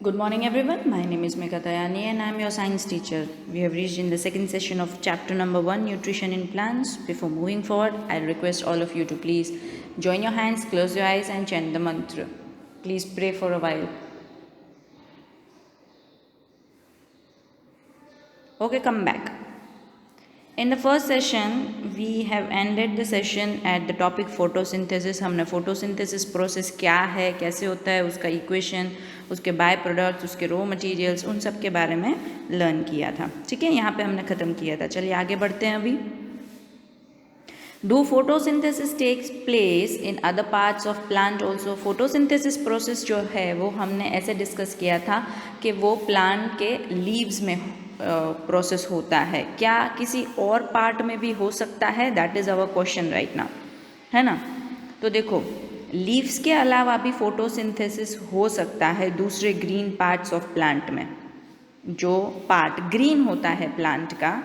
Good morning everyone, my name is Megha Dayani and I am your science teacher. We have reached in the second session of chapter number 1, Nutrition in Plants. Before moving forward, I request all of you to please join your hands, close your eyes and chant the mantra. Please pray for a while. Okay, come back. In the first session, we have ended the session at the topic photosynthesis. हमने photosynthesis process क्या है, कैसे होता है, उसका equation, उसके by products, उसके raw materials, उन सब के बारे में लर्न किया था. ठीक है, यहाँ पे हमने ख़त्म किया था. चलिए आगे बढ़ते हैं अभी. Do photosynthesis takes place in other parts of plant also? photosynthesis process जो है वो हमने ऐसे डिस्कस किया था कि वो प्लांट के लीव्स में प्रोसेस होता है. क्या किसी और पार्ट में भी हो सकता है? That is our question right now, है ना. तो देखो, लीव्स के अलावा भी फोटोसिंथेसिस हो सकता है दूसरे ग्रीन पार्ट्स ऑफ प्लांट में. जो पार्ट ग्रीन होता है प्लांट का,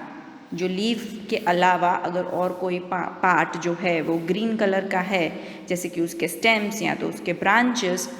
जो लीफ के अलावा अगर और कोई पार्ट जो है वो ग्रीन कलर का है, जैसे कि उसके स्टेम्स या तो उसके ब्रांचेस,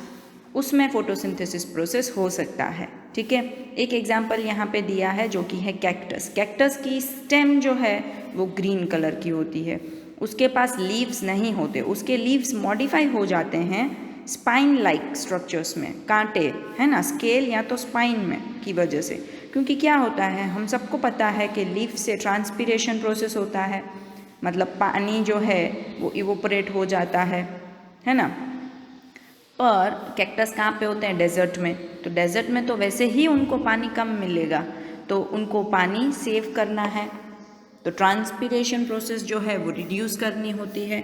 उसमें फोटोसिंथेसिस प्रोसेस हो सकता है. ठीक है, एक एग्जांपल यहाँ पे दिया है जो कि है कैक्टस. कैक्टस की स्टेम जो है वो ग्रीन कलर की होती है, उसके पास लीव्स नहीं होते, उसके लीव्स मॉडिफाई हो जाते हैं स्पाइन लाइक स्ट्रक्चर्स में, कांटे, है ना, स्केल या तो स्पाइन में की वजह से. क्योंकि क्या होता है, हम सबको पता है कि लीफ से ट्रांसपीरेशन प्रोसेस होता है, मतलब पानी जो है वो इवोपरेट हो जाता है ना. पर कैक्टस कहाँ पे होते हैं? डेजर्ट में. तो डेजर्ट में तो वैसे ही उनको पानी कम मिलेगा, तो उनको पानी सेव करना है, तो ट्रांसपीरेशन प्रोसेस जो है वो रिड्यूस करनी होती है.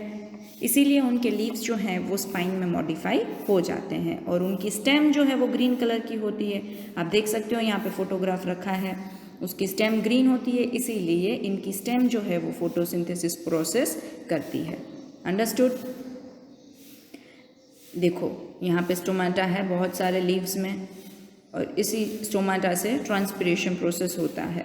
इसीलिए उनके लीव्स जो हैं वो स्पाइन में मॉडिफाई हो जाते हैं और उनकी स्टेम जो है वो ग्रीन कलर की होती है. आप देख सकते हो यहाँ पे फोटोग्राफ रखा है, उसकी स्टेम ग्रीन होती है, इसीलिए इनकी स्टेम जो है वो फोटोसिंथेसिस प्रोसेस करती है. अंडरस्टूड? देखो यहाँ पे स्टोमाटा है बहुत सारे लीव्स में, और इसी स्टोमाटा से ट्रांसपीरेशन प्रोसेस होता है.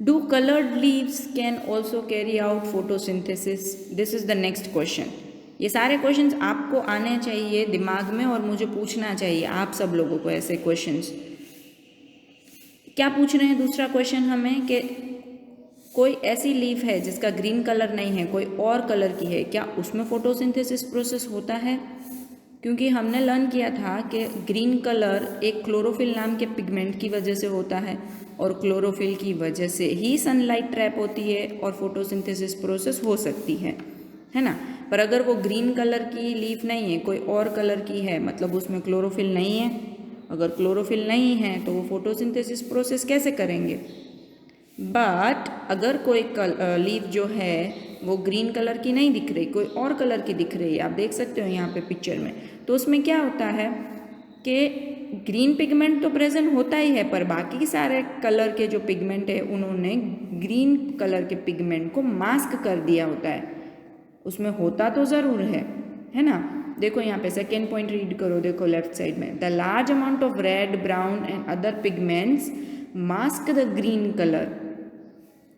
Do colored leaves can also carry out photosynthesis? This is the next question. ये सारे क्वेश्चंस आपको आने चाहिए दिमाग में और मुझे पूछना चाहिए आप सब लोगों को ऐसे क्वेश्चंस. क्या पूछ रहे हैं दूसरा क्वेश्चन हमें कि कोई ऐसी लीफ है जिसका ग्रीन कलर नहीं है, कोई और कलर की है, क्या उसमें फोटोसिंथेसिस प्रोसेस होता है? क्योंकि हमने लर्न किया था कि ग्रीन कलर एक क्लोरोफिल नाम के पिगमेंट की वजह से होता है, और क्लोरोफिल की वजह से ही सनलाइट ट्रैप होती है और फोटोसिंथेसिस प्रोसेस हो सकती है ना. पर अगर वो ग्रीन कलर की लीफ नहीं है, कोई और कलर की है, मतलब उसमें क्लोरोफिल नहीं है. अगर क्लोरोफिल नहीं है तो वो फोटोसिंथेसिस प्रोसेस कैसे करेंगे? बट अगर कोई लीफ जो है वो ग्रीन कलर की नहीं दिख रही, कोई और कलर की दिख रही है, आप देख सकते हो यहाँ पे पिक्चर में, तो उसमें क्या होता है कि ग्रीन पिगमेंट तो प्रेजेंट होता ही है, पर बाकी सारे कलर के जो पिगमेंट है उन्होंने ग्रीन कलर के पिगमेंट को मास्क कर दिया होता है. उसमें होता तो ज़रूर है ना. देखो यहाँ पे सेकेंड पॉइंट रीड करो, देखो लेफ्ट साइड में, the large amount of red, brown and other pigments mask the green colour.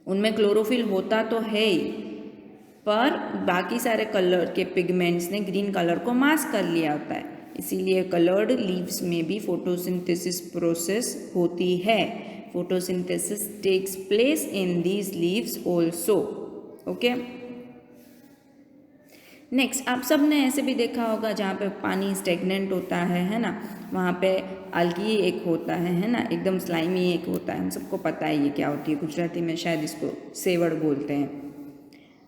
उनमें क्लोरोफिल होता तो है ही, पर बाकी सारे कलर के पिगमेंट्स ने ग्रीन कलर को मास्क कर लिया होता है. इसीलिए कलर्ड लीव्स में भी फोटोसिंथेसिस प्रोसेस होती है. Photosynthesis takes place in these leaves also. Okay, next, आप सब ने ऐसे भी देखा होगा जहाँ पे पानी स्टेगनेंट होता है ना, वहाँ पे algae एक होता है ना, एकदम स्लाइमी एक होता है. हम सबको पता है ये क्या होती है, गुजराती में शायद इसको सेवड़ बोलते हैं.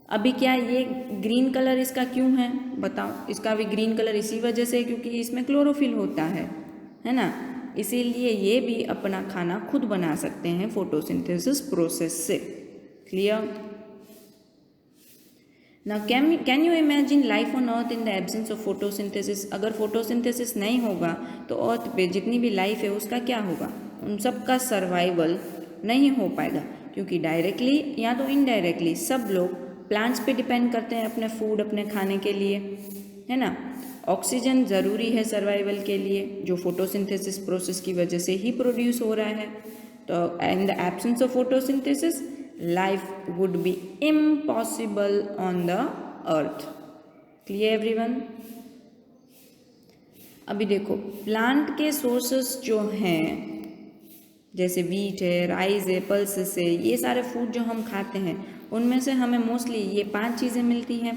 अभी क्या ये ग्रीन कलर इसका क्यों है बताओ? इसका भी ग्रीन कलर इसी वजह से क्योंकि इसमें क्लोरोफिल होता है ना. इसीलिए ये भी अपना खाना खुद बना सकते हैं फोटोसिंथेसिस प्रोसेस से. Clear? Now can you imagine life on earth in the absence of photosynthesis? अगर फोटोसिंथेसिस नहीं होगा तो अर्थ पे जितनी भी लाइफ है उसका क्या होगा? उन सब का सर्वाइवल नहीं हो पाएगा, क्योंकि डायरेक्टली या तो इनडायरेक्टली सब लोग प्लांट्स पे डिपेंड करते हैं अपने फूड, अपने खाने के लिए, है ना. ऑक्सीजन ज़रूरी है सर्वाइवल के लिए, जो फोटोसिंथेसिस प्रोसेस की वजह से ही प्रोड्यूस हो रहा है. तो in the absence of photosynthesis life would be impossible on the earth. Clear everyone? अभी देखो प्लांट के सोर्सेस जो हैं जैसे वीट है, राइस है, पल्सेस है, ये सारे फूड जो हम खाते हैं उनमें से हमें मोस्टली ये 5 चीज़ें मिलती हैं,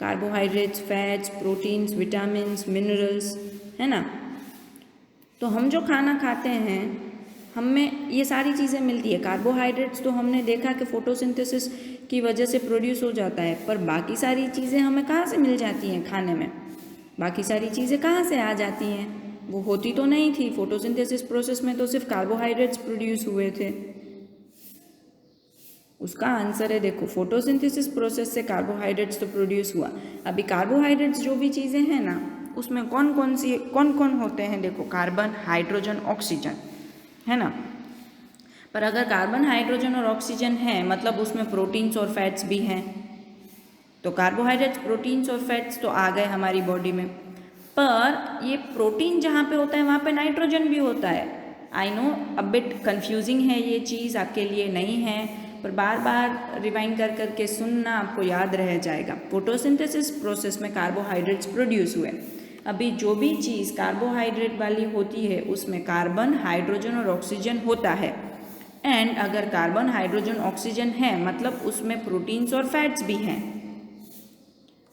carbohydrates, fats, proteins, vitamins, minerals, है ना। तो हम जो खाना खाते हैं हमें ये सारी चीज़ें मिलती है। कार्बोहाइड्रेट्स तो हमने देखा कि फोटोसिंथेसिस की वजह से प्रोड्यूस हो जाता है, पर बाकी सारी चीज़ें हमें कहाँ से मिल जाती हैं खाने में? बाकी सारी चीज़ें कहाँ से आ जाती हैं? वो होती तो नहीं थी फोटोसिंथेसिस प्रोसेस में, तो सिर्फ कार्बोहाइड्रेट्स प्रोड्यूस हुए थे। उसका आंसर है देखो, फोटोसिंथेसिस प्रोसेस से कार्बोहाइड्रेट्स तो प्रोड्यूस हुआ। अभी कार्बोहाइड्रेट्स जो भी चीज़ें हैं ना उसमें कौन कौन होते हैं? देखो कार्बन, हाइड्रोजन, ऑक्सीजन, है ना। पर अगर कार्बन, हाइड्रोजन और ऑक्सीजन है मतलब उसमें प्रोटीन्स और फैट्स भी हैं। तो कार्बोहाइड्रेट्स, प्रोटीन्स और फैट्स तो आ गए हमारी बॉडी में, पर ये प्रोटीन जहाँ पे होता है वहाँ पे नाइट्रोजन भी होता है। I know a bit confusing है ये चीज़, आपके लिए नहीं है, पर बार बार रिवाइंड कर करके सुनना, आपको याद रह जाएगा। फोटोसिंथेसिस प्रोसेस में कार्बोहाइड्रेट्स प्रोड्यूस हुए। अभी जो भी चीज़ कार्बोहाइड्रेट वाली होती है उसमें कार्बन, हाइड्रोजन और ऑक्सीजन होता है। एंड अगर कार्बन, हाइड्रोजन, ऑक्सीजन है मतलब उसमें प्रोटीन्स और फैट्स भी हैं।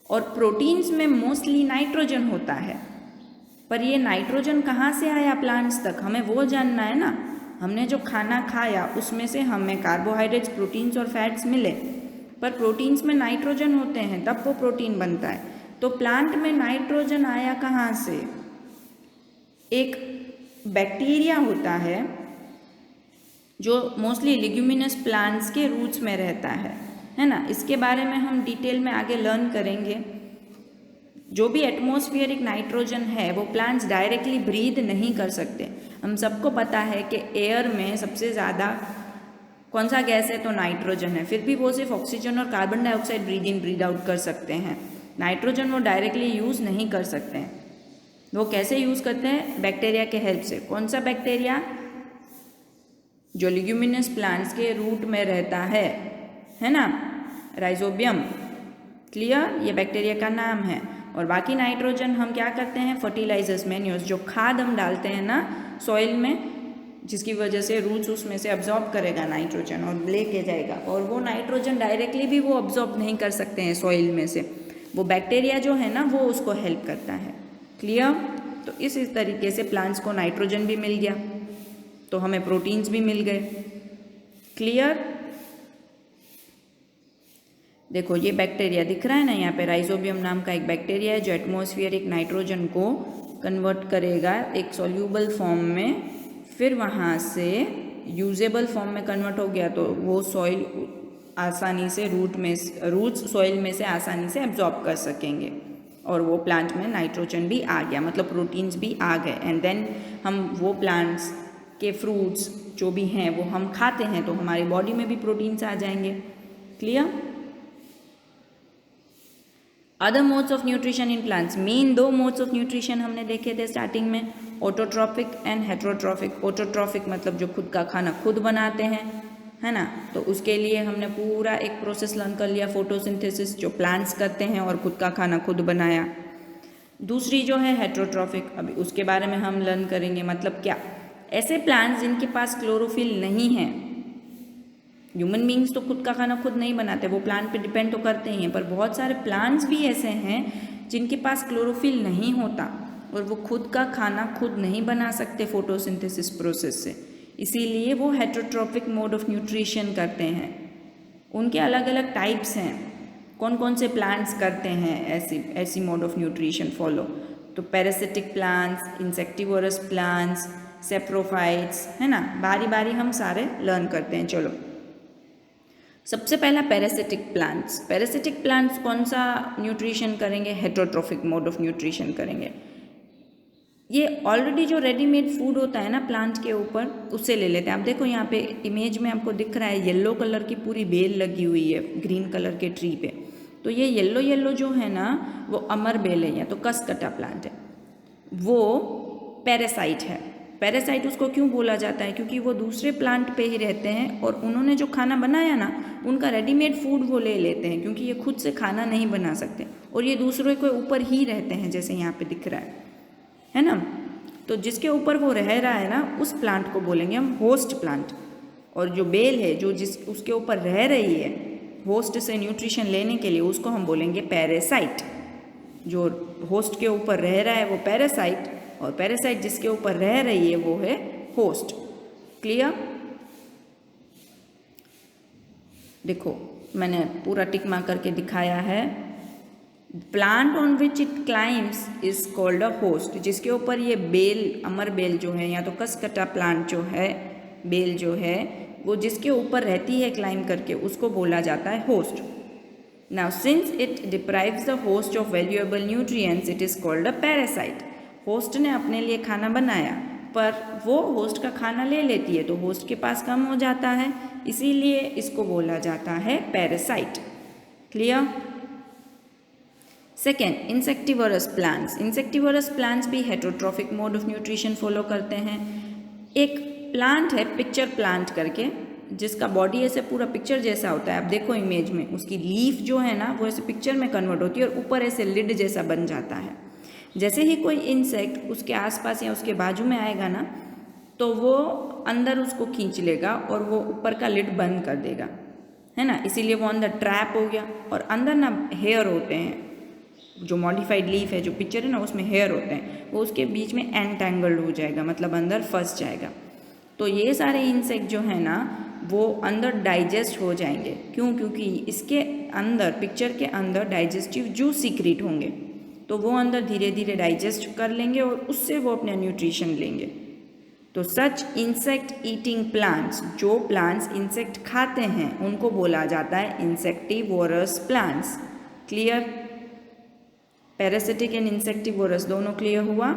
और प्रोटीन्स में मोस्टली नाइट्रोजन होता है। पर ये नाइट्रोजन कहाँ से आया प्लांट्स तक, हमें वो जानना है ना। हमने जो खाना खाया उसमें से हमें कार्बोहाइड्रेट्स, प्रोटीन्स और फैट्स मिले, पर प्रोटीन्स में नाइट्रोजन होते हैं तब वो प्रोटीन बनता है। तो प्लांट में नाइट्रोजन आया कहाँ से? एक बैक्टीरिया होता है जो मोस्टली लिग्यूमिनस प्लांट्स के रूट्स में रहता है ना। इसके बारे में हम डिटेल में आगे लर्न करेंगे। जो भी एटमॉस्फेरिक नाइट्रोजन है वो प्लांट्स डायरेक्टली ब्रीथ नहीं कर सकते। हम सबको पता है कि एयर में सबसे ज़्यादा कौन सा गैस है? तो नाइट्रोजन है। फिर भी वो सिर्फ ऑक्सीजन और कार्बन डाइऑक्साइड ब्रीथ इन ब्रीथ आउट कर सकते हैं। नाइट्रोजन वो डायरेक्टली यूज़ नहीं कर सकते हैं। वो कैसे यूज़ करते हैं? बैक्टीरिया के हेल्प से। कौन सा बैक्टीरिया? जो लिग्यूमिनस प्लांट्स के रूट में रहता है ना, राइजोबियम। क्लियर? ये बैक्टीरिया का नाम है। और बाकी नाइट्रोजन हम क्या करते हैं? फर्टिलाइजर्स, मैन्यूर्स, जो खाद हम डालते हैं ना सॉइल में, जिसकी वजह से रूट्स उसमें से अब्जॉर्ब करेगा नाइट्रोजन और लेके जाएगा। और वो नाइट्रोजन डायरेक्टली भी वो अब्जॉर्ब नहीं कर सकते हैं सॉइल में से, वो बैक्टीरिया जो है ना वो उसको हेल्प करता है। क्लियर? तो इस तरीके से प्लांट्स को नाइट्रोजन भी मिल गया तो हमें प्रोटीन्स भी मिल गए। क्लियर? देखो ये बैक्टीरिया दिख रहा है ना यहाँ पे, राइजोबियम नाम का एक बैक्टीरिया है जो एटमॉस्फेरिक नाइट्रोजन को कन्वर्ट करेगा एक सॉल्यूबल फॉर्म में, फिर वहाँ से यूजेबल फॉर्म में कन्वर्ट हो गया तो वो सॉइल आसानी से रूट्स सॉइल में से आसानी से एब्जॉर्ब कर सकेंगे और वो प्लांट में नाइट्रोजन भी आ गया, मतलब प्रोटीन्स भी आ गए। एंड देन हम वो प्लांट्स के फ्रूट्स जो भी हैं वो हम खाते हैं तो हमारी बॉडी में भी प्रोटीन्स आ जाएंगे। Clear? Other modes of nutrition in plants, main 2 modes of nutrition हमने देखे थे स्टार्टिंग में, ऑटोट्रॉफिक एंड हेटरोट्रॉफिक। ऑटोट्रॉफिक मतलब जो खुद का खाना खुद बनाते हैं, है ना, तो उसके लिए हमने पूरा एक प्रोसेस लर्न कर लिया, फोटोसिंथेसिस जो प्लांट्स करते हैं और खुद का खाना खुद बनाया। दूसरी जो है हेटरोट्रॉफिक, अभी उसके बारे में हम लर्न करेंगे। मतलब क्या? ऐसे प्लांट्स जिनके पास क्लोरोफिल नहीं है। ह्यूमन बींग्स तो खुद का खाना खुद नहीं बनाते, वो प्लांट पे डिपेंड तो करते ही हैं, पर बहुत सारे प्लांट्स भी ऐसे हैं जिनके पास क्लोरोफिल नहीं होता और वो खुद का खाना खुद नहीं बना सकते फोटोसिंथेसिस प्रोसेस से, इसीलिए वो हेटरोट्रॉफिक मोड ऑफ न्यूट्रिशन करते हैं। उनके अलग अलग टाइप्स हैं, कौन कौन से प्लांट्स करते हैं ऐसी मोड ऑफ न्यूट्रिशन फॉलो। तो parasitic plants, insectivorous plants, saprophytes, है ना, बारी बारी हम सारे लर्न करते हैं। चलो सबसे पहला पैरासिटिक प्लांट्स। पैरासिटिक प्लांट्स कौन सा न्यूट्रिशन करेंगे? हेटरोट्रॉफिक मोड ऑफ न्यूट्रिशन करेंगे। ये ऑलरेडी जो रेडीमेड फूड होता है ना प्लांट के ऊपर, उससे ले लेते हैं। आप देखो यहाँ पे इमेज में आपको दिख रहा है येलो कलर की पूरी बेल लगी हुई है ग्रीन कलर के ट्री पे, तो ये येलो येलो जो है ना वो अमर बेल है या तो कसकटा प्लांट है, वो पैरासाइट है। पैरासाइट उसको क्यों बोला जाता है? क्योंकि वो दूसरे प्लांट पे ही रहते हैं और उन्होंने जो खाना बनाया ना उनका रेडीमेड फूड वो ले लेते हैं, क्योंकि ये खुद से खाना नहीं बना सकते और ये दूसरों के ऊपर ही रहते हैं, जैसे यहाँ पे दिख रहा है। है ना। तो जिसके ऊपर वो रह रहा है ना, उस प्लांट को बोलेंगे हम होस्ट प्लांट। और जो बेल है जो उसके ऊपर रह रही है होस्ट से न्यूट्रिशन लेने के लिए, उसको हम बोलेंगे पैरासाइट। जो होस्ट के ऊपर रह रहा है वो पैरासाइट, और पैरासाइट जिसके ऊपर रह रही है वो है होस्ट। क्लियर? देखो मैंने पूरा टिक मार्क करके दिखाया है। Plant on which it climbs is called a host. जिसके ऊपर ये बेल, अमर बेल जो है, या तो कसकटा प्लांट जो है, बेल जो है वो जिसके ऊपर रहती है क्लाइम करके, उसको बोला जाता है host. Now since it deprives the host of valuable nutrients it is called a parasite. Host ने अपने लिए खाना बनाया पर वो होस्ट का खाना ले लेती है तो होस्ट के पास कम हो जाता है, इसीलिए इसको बोला जाता है parasite. Clear? Second, insectivorous plants. Insectivorous plants भी heterotrophic mode of nutrition follow करते हैं। एक प्लांट है पिक्चर प्लांट करके, जिसका बॉडी ऐसे पूरा पिक्चर जैसा होता है। आप देखो इमेज में, उसकी लीफ जो है ना वो ऐसे पिक्चर में कन्वर्ट होती है और ऊपर ऐसे लिड जैसा बन जाता है। जैसे ही कोई इंसेक्ट उसके आसपास या उसके बाजू में आएगा ना, तो वो अंदर उसको खींच लेगा और वो ऊपर का लिड बंद कर देगा, है ना। इसीलिए वो अंदर ट्रैप हो गया। और अंदर ना हेयर होते हैं, जो मॉडिफाइड लीफ है, जो पिक्चर है ना उसमें हेयर होते हैं, वो उसके बीच में एंटेंगल्ड हो जाएगा, मतलब अंदर फंस जाएगा। तो ये सारे इंसेक्ट जो है ना वो अंदर डाइजेस्ट हो जाएंगे। क्यों? क्योंकि इसके अंदर, पिक्चर के अंदर डाइजेस्टिव जूस सीक्रेट होंगे, तो वो अंदर धीरे धीरे डाइजेस्ट कर लेंगे और उससे वो अपने न्यूट्रिशन लेंगे। तो सच इंसेक्ट ईटिंग प्लांट्स, जो प्लांट्स इंसेक्ट खाते हैं उनको बोला जाता है insectivorous plants. Clear? Parasitic and insectivorous दोनों क्लियर हुआ।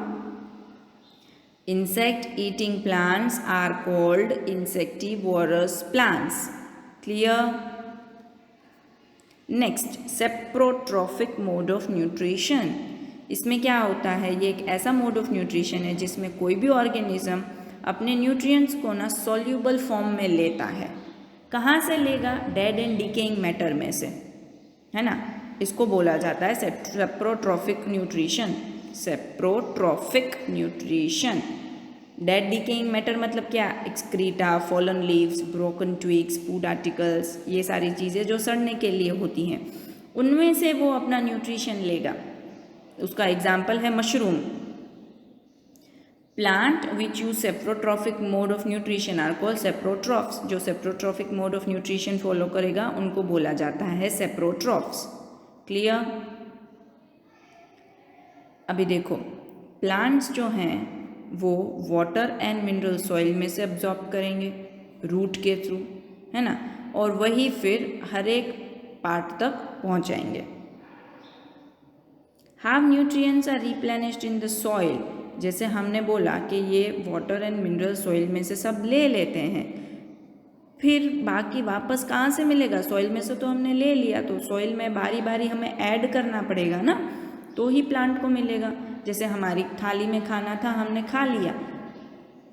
Insect eating plants are called insectivorous plants. Clear? Next, saprotrophic mode of nutrition. इसमें क्या होता है? ये एक ऐसा मोड ऑफ न्यूट्रिशन है जिसमें कोई भी ऑर्गेनिज्म अपने न्यूट्रिएंट्स को ना सॉल्यूबल फॉर्म में लेता है। कहाँ से लेगा? डेड एंड डिकेइंग मैटर में से, है ना। इसको बोला जाता है saprotrophic nutrition. Saprotrophic nutrition. Dead decaying matter मतलब क्या? Excreta, fallen leaves, broken twigs, food articles, ये सारी चीज़ें जो सड़ने के लिए होती हैं, उनमें से वो अपना न्यूट्रिशन लेगा। उसका एग्जाम्पल है mushroom. Plant which use saprotrophic mode of nutrition are called saprotrophs. जो saprotrophic mode of nutrition follow करेगा उनको बोला जाता है सेप्रोट्रॉफ्स। क्लियर? अभी देखो, प्लांट्स जो हैं वो वाटर एंड मिनरल सॉइल में से अब्जॉर्ब करेंगे रूट के थ्रू, है ना, और वही फिर हर एक पार्ट तक पहुंचाएंगे। How nutrients are replenished in the soil. जैसे हमने बोला कि ये वाटर एंड मिनरल सॉइल में से सब ले लेते हैं, फिर बाकी वापस कहाँ से मिलेगा? सॉइल में से तो हमने ले लिया, तो सॉइल में बारी बारी हमें ऐड करना पड़ेगा ना, तो ही प्लांट को मिलेगा। जैसे हमारी थाली में खाना था, हमने खा लिया,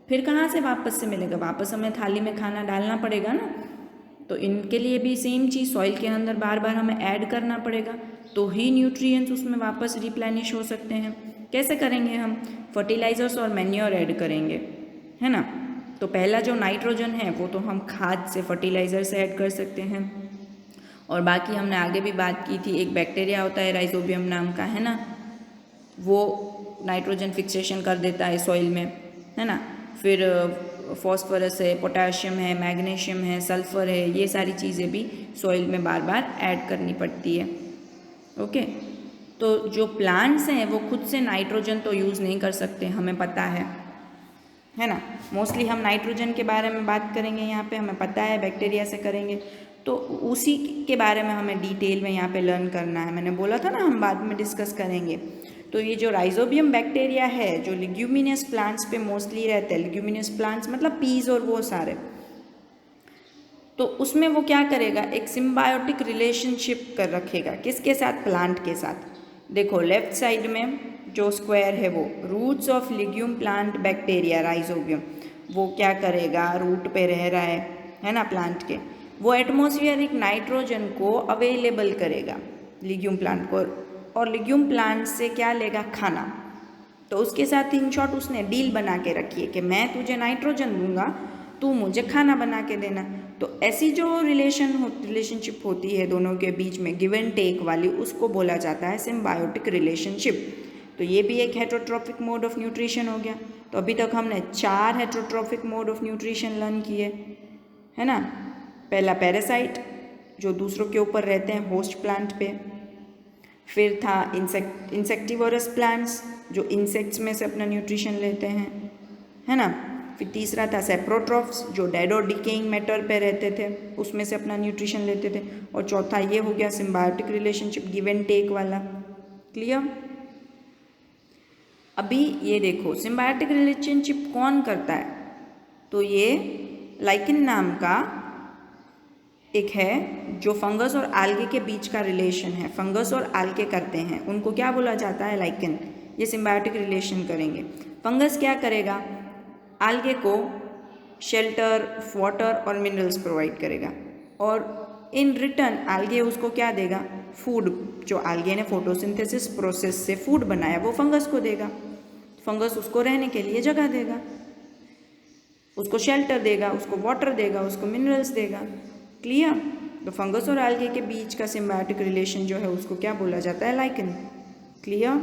फिर कहाँ से वापस से मिलेगा? वापस हमें थाली में खाना डालना पड़ेगा ना। तो इनके लिए भी सेम चीज़, सॉइल के अंदर बार बार हमें ऐड करना पड़ेगा, तो ही न्यूट्रिएंट्स उसमें वापस रिप्लेनिश हो सकते हैं। कैसे करेंगे हम? फर्टिलाइजर्स और मैन्योर ऐड करेंगे, है ना। तो पहला जो नाइट्रोजन है वो तो हम खाद से, फर्टिलाइज़र से ऐड कर सकते हैं। और बाकी हमने आगे भी बात की थी, एक बैक्टीरिया होता है राइजोबियम नाम का, है ना, वो नाइट्रोजन फिक्सेशन कर देता है सॉइल में, है ना। फिर फॉस्फोरस है, पोटाशियम है, मैग्नीशियम है, सल्फर है, ये सारी चीज़ें भी सॉइल में बार बार ऐड करनी पड़ती है। ओके, तो जो प्लांट्स हैं वो खुद से नाइट्रोजन तो यूज़ नहीं कर सकते, हमें पता है ना। मोस्टली हम नाइट्रोजन के बारे में बात करेंगे यहाँ पे, हमें पता है बैक्टीरिया से करेंगे, तो उसी के बारे में हमें डिटेल में यहाँ पे लर्न करना है। मैंने बोला था ना हम बाद में डिस्कस करेंगे। तो ये जो राइजोबियम बैक्टीरिया है जो लिग्यूमिनस प्लांट्स पे मोस्टली रहते हैं, लिग्यूमिनस प्लांट्स मतलब पीज और वो सारे, तो उसमें वो क्या करेगा? एक सिम्बायोटिक रिलेशनशिप कर रखेगा। किसके साथ? प्लांट के साथ। देखो लेफ्ट साइड में जो स्क्वायर है वो roots of legume plant bacteria rhizobium, वो क्या करेगा? रूट पे रह रहा है ना प्लांट के, वो एटमॉस्फेरिक नाइट्रोजन को अवेलेबल करेगा लिग्यूम प्लांट को, और लिग्यूम प्लांट से क्या लेगा? खाना। तो उसके साथ इन शॉर्ट उसने डील बना के रखी है कि मैं तुझे नाइट्रोजन दूंगा, तू मुझे खाना बना के देना। तो ऐसी जो रिलेशनशिप होती है दोनों के बीच में गिव एंड टेक वाली, उसको बोला जाता है सिम्बायोटिक रिलेशनशिप। तो ये भी एक हेटेरोट्रॉफिक मोड ऑफ न्यूट्रिशन हो गया। तो अभी तक हमने 4 heterotrophic mode of nutrition learn किए, है ना। पहला पैरासाइट, जो दूसरों के ऊपर रहते हैं होस्ट प्लांट पे। फिर था इंसेक्टिवोरस प्लांट्स, जो इंसेक्ट्स में से अपना न्यूट्रिशन लेते हैं, है ना। फिर तीसरा था सेप्रोट्रॉफ्स, जो डेड और डिकेइंग मैटर पे रहते थे, उसमें से अपना न्यूट्रिशन लेते थे। और चौथा ये हो गया symbiotic relationship, give and take वाला। क्लियर। अभी ये देखो सिम्बायोटिक रिलेशनशिप कौन करता है, तो ये लाइकेन नाम का एक है जो फंगस और आल्गे के बीच का रिलेशन है। फंगस और आल्गे करते हैं, उनको क्या बोला जाता है, लाइकेन। ये सिम्बायोटिक रिलेशन करेंगे। फंगस क्या करेगा, आल्गे को शेल्टर, वाटर और मिनरल्स प्रोवाइड करेगा, और इन रिटर्न आल्गे उसको क्या देगा, फूड। जो आल्गे ने फोटोसिंथेसिस प्रोसेस से फूड बनाया वो फंगस को देगा। फंगस उसको रहने के लिए जगह देगा, उसको शेल्टर देगा, उसको वाटर देगा, उसको मिनरल्स देगा। क्लियर। तो फंगस और आल्गे के बीच का सिम्बायोटिक रिलेशन जो है उसको क्या बोला जाता है, लाइकेन। क्लियर।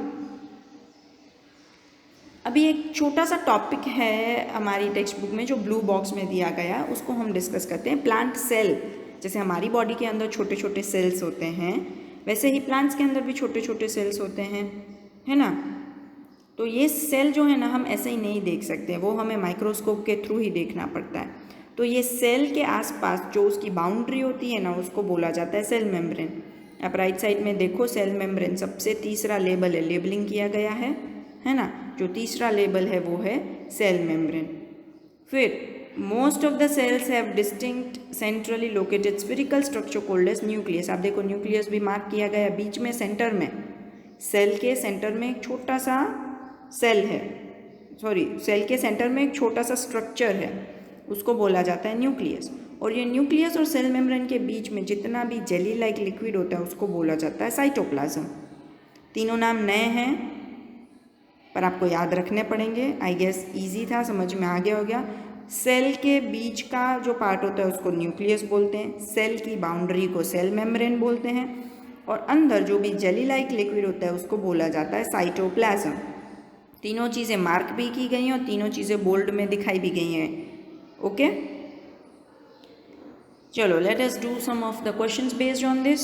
अभी एक छोटा सा टॉपिक है हमारी टेक्स्ट बुक में जो ब्लू बॉक्स में दिया गया, उसको हम डिस्कस करते हैं। Plant cell. जैसे हमारी बॉडी के अंदर छोटे छोटे सेल्स होते हैं, वैसे ही प्लांट्स के अंदर भी छोटे छोटे सेल्स होते हैं, है ना। तो ये सेल जो है ना हम ऐसे ही नहीं देख सकते, वो हमें माइक्रोस्कोप के थ्रू ही देखना पड़ता है। तो ये सेल के आसपास जो उसकी बाउंड्री होती है ना, उसको बोला जाता है सेल मेम्ब्रेन। आप राइट साइड में देखो, सेल मेम्ब्रेन सबसे तीसरा लेबल है, लेबलिंग किया गया है ना। जो तीसरा लेबल है वो है सेल मेम्ब्रेन। फिर most of the cells have distinct centrally located spherical structure called as nucleus. आप देखो न्यूक्लियस भी मार्क किया गया बीच में, सेंटर में, सेल के सेंटर में एक छोटा सा सेल है, सेल के सेंटर में एक छोटा सा स्ट्रक्चर है, उसको बोला जाता है न्यूक्लियस। और ये न्यूक्लियस और सेल मेम्ब्रेन के बीच में जितना भी जेली लाइक लिक्विड होता है उसको बोला जाता है साइटोप्लाज्म। तीनों नाम नए हैं पर आपको याद रखने पड़ेंगे। आई गेस इजी था, समझ में आ गया हो गया। सेल के बीच का जो पार्ट होता है उसको न्यूक्लियस बोलते हैं, सेल की बाउंड्री को सेल मेम्ब्रेन बोलते हैं, और अंदर जो भी जेली लाइक लिक्विड होता है उसको बोला जाता है साइटोप्लाज्म। तीनों चीज़ें मार्क भी की गई हैं और तीनों चीज़ें बोल्ड में दिखाई भी गई हैं। ओके, चलो let us do some of the questions based on this.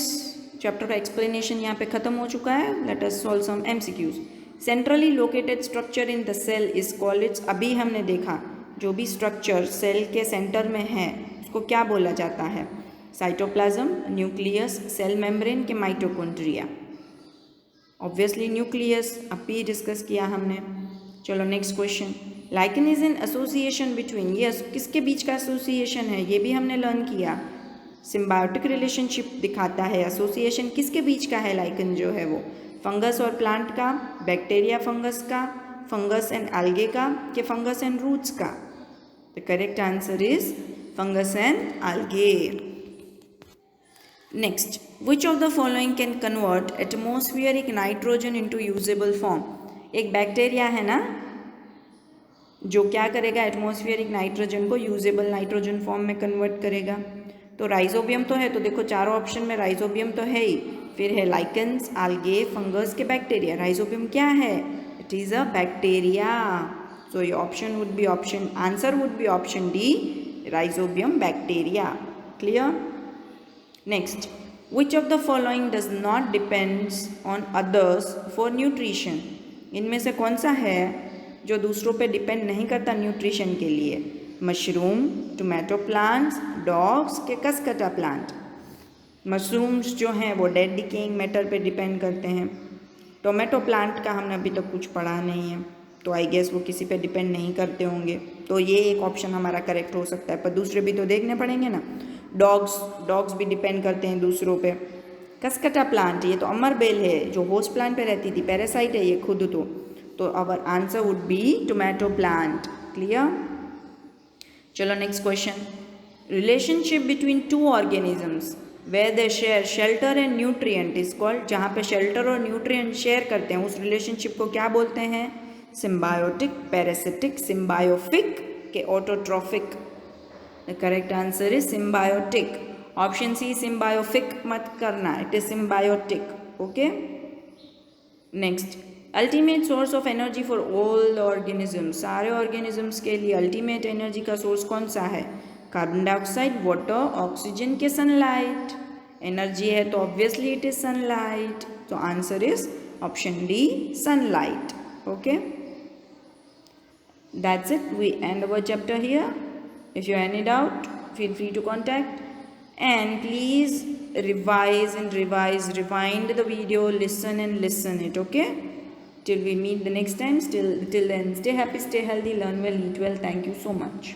Chapter का एक्सप्लेनेशन यहाँ पे खत्म हो चुका है। Let us solve some MCQs. Centrally located structure in the cell is called, it's, अभी हमने देखा जो भी स्ट्रक्चर सेल के सेंटर में है उसको क्या बोला जाता है, साइटोप्लाज्म, न्यूक्लियस, सेल मेम्ब्रेन के माइटोकॉन्ड्रिया। ऑब्वियसली न्यूक्लियस अभी डिस्कस किया हमने। चलो next question. Lichen is in association between, ये किसके बीच का एसोसिएशन है, ये भी हमने लर्न किया। सिम्बायोटिक रिलेशनशिप दिखाता है, एसोसिएशन किसके बीच का है, लाइकेन जो है वो फंगस और प्लांट का, बैक्टीरिया फंगस का, फंगस एंड algae का, के फंगस एंड रूट्स का। The correct answer is fungus and algae। Next, which of the following can convert atmospheric nitrogen into usable form. एक बैक्टीरिया है ना जो क्या करेगा, एटमॉस्फेरिक नाइट्रोजन को यूजेबल नाइट्रोजन फॉर्म में कन्वर्ट करेगा। तो राइजोबियम तो है, तो देखो चारों ऑप्शन में राइजोबियम तो है ही, फिर है लाइकेंस, आल्गे, फंगस के बैक्टीरिया। राइजोबियम क्या है, इट इज अ बैक्टीरिया। सो ये option would be option, answer would B option D, rhizobium bacteria. Clear. Next, which of the following does not depends on others for nutrition. इनमें से कौन सा है जो दूसरों पे डिपेंड नहीं करता न्यूट्रिशन के लिए, मशरूम, टोमेटो प्लांट्स, डॉग्स के कसकटा प्लांट। मशरूम्स जो हैं वो डेड डिकेइंग मैटर पे डिपेंड करते हैं। टोमेटो प्लांट का हमने अभी तक कुछ पढ़ा नहीं है, तो आई गेस वो किसी पे डिपेंड नहीं करते होंगे, तो ये एक ऑप्शन हमारा करेक्ट हो सकता है, पर दूसरे भी तो देखने पड़ेंगे ना। डॉग्स भी डिपेंड करते हैं दूसरों पे। कसकटा प्लांट, ये तो अमर बेल है जो होस्ट प्लांट पे रहती थी, पैरासाइट है ये खुद तो our answer would be tomato plant. Clear. चलो next question. Relationship between two organisms where they share shelter and nutrient is called. जहाँ पे शेल्टर और न्यूट्रिएंट शेयर करते हैं उस रिलेशनशिप को क्या बोलते हैं, symbiotic, parasitic, symbiotic के autotrophic. The correct answer is symbiotic. Option C symbiotic मत करना, it is symbiotic. Okay. Next, ultimate source of energy for all organisms. सारे organisms के लिए ultimate energy का source कौन सा है? कार्बन डाइऑक्साइड, वाटर, ऑक्सीजन के सनलाइट. एनर्जी है तो ऑब्वियसली इट इज सनलाइट. तो answer is option D sunlight. Okay, that's it. We end our chapter here. If you have any doubt, feel free to contact. And please revise and rewind the video, listen and listen it. Okay, till we meet the next time. Till then, stay happy, stay healthy, learn well, eat well. Thank you so much.